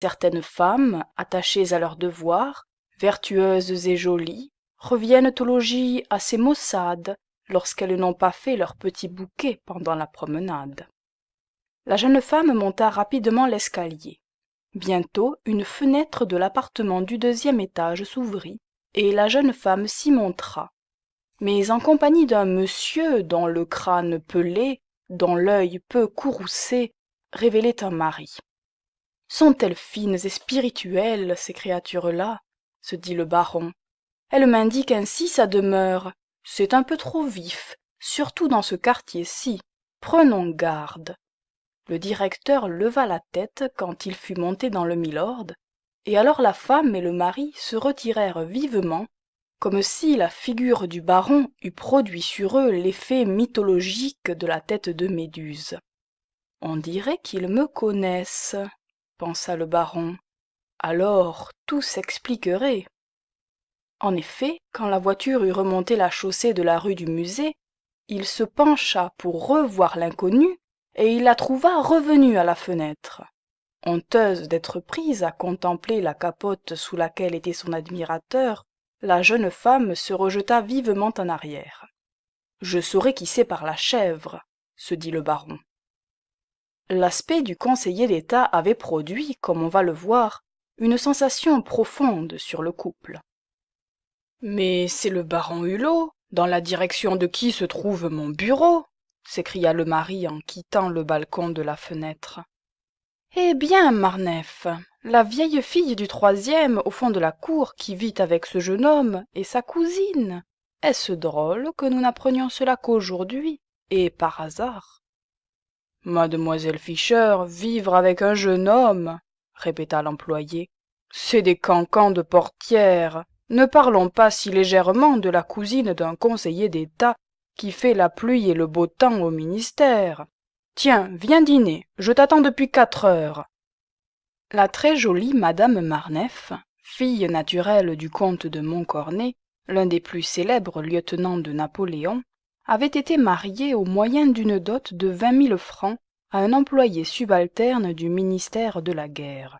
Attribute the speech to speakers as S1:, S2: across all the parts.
S1: Certaines femmes, attachées à leurs devoirs, vertueuses et jolies, reviennent au logis assez maussades lorsqu'elles n'ont pas fait leur petit bouquet pendant la promenade. La jeune femme monta rapidement l'escalier. Bientôt une fenêtre de l'appartement du deuxième étage s'ouvrit, et la jeune femme s'y montra, mais en compagnie d'un monsieur dont le crâne pelé, dont l'œil peu courroucé, révélait un mari. Sont-elles fines et spirituelles, ces créatures-là se dit le baron. Elles m'indiquent ainsi sa demeure. C'est un peu trop vif, surtout dans ce quartier-ci. Prenons garde. Le directeur leva la tête quand il fut monté dans le milord, et alors la femme et le mari se retirèrent vivement, comme si la figure du baron eût produit sur eux l'effet mythologique de la tête de Méduse. On dirait qu'ils me connaissent, pensa le baron. Alors tout s'expliquerait. En effet, quand la voiture eut remonté la chaussée de la rue du Musée, il se pencha pour revoir l'inconnue, et il la trouva revenue à la fenêtre. Honteuse d'être prise à contempler la capote sous laquelle était son admirateur, la jeune femme se rejeta vivement en arrière. « Je saurai qui c'est par la chèvre, » se dit le baron. L'aspect du conseiller d'État avait produit, comme on va le voir, une sensation profonde sur le couple. « Mais c'est le baron Hulot, dans la direction de qui se trouve mon bureau !» s'écria le mari en quittant le balcon de la fenêtre. « Eh bien, Marneffe, la vieille fille du troisième au fond de la cour qui vit avec ce jeune homme est sa cousine. Est-ce drôle que nous n'apprenions cela qu'aujourd'hui, et par hasard ?» « Mademoiselle Fischer, vivre avec un jeune homme, répéta l'employé, c'est des cancans de portière. Ne parlons pas si légèrement de la cousine d'un conseiller d'État qui fait la pluie et le beau temps au ministère. Tiens, viens dîner, je t'attends depuis 4 heures. » La très jolie madame Marneffe, fille naturelle du comte de Montcornet, l'un des plus célèbres lieutenants de Napoléon, avait été mariée au moyen d'une dot de 20 000 francs à un employé subalterne du ministère de la guerre.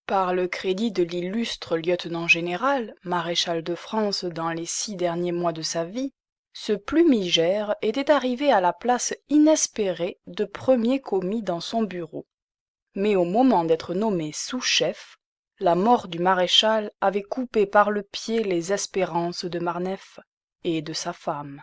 S1: Par le crédit de l'illustre lieutenant général, maréchal de France dans les 6 derniers mois de sa vie, ce plumigère était arrivé à la place inespérée de premier commis dans son bureau. Mais au moment d'être nommé sous-chef, la mort du maréchal avait coupé par le pied les espérances de Marneffe et de sa femme.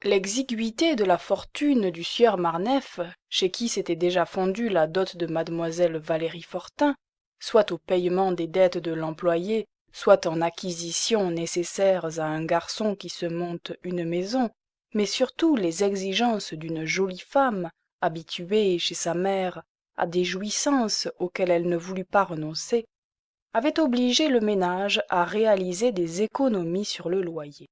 S1: L'exiguïté de la fortune du sieur Marneffe, chez qui s'était déjà fondue la dot de mademoiselle Valérie Fortin, soit au paiement des dettes de l'employé, soit en acquisitions nécessaires à un garçon qui se monte une maison, mais surtout les exigences d'une jolie femme, habituée chez sa mère à des jouissances auxquelles elle ne voulut pas renoncer, avaient obligé le ménage à réaliser des économies sur le loyer.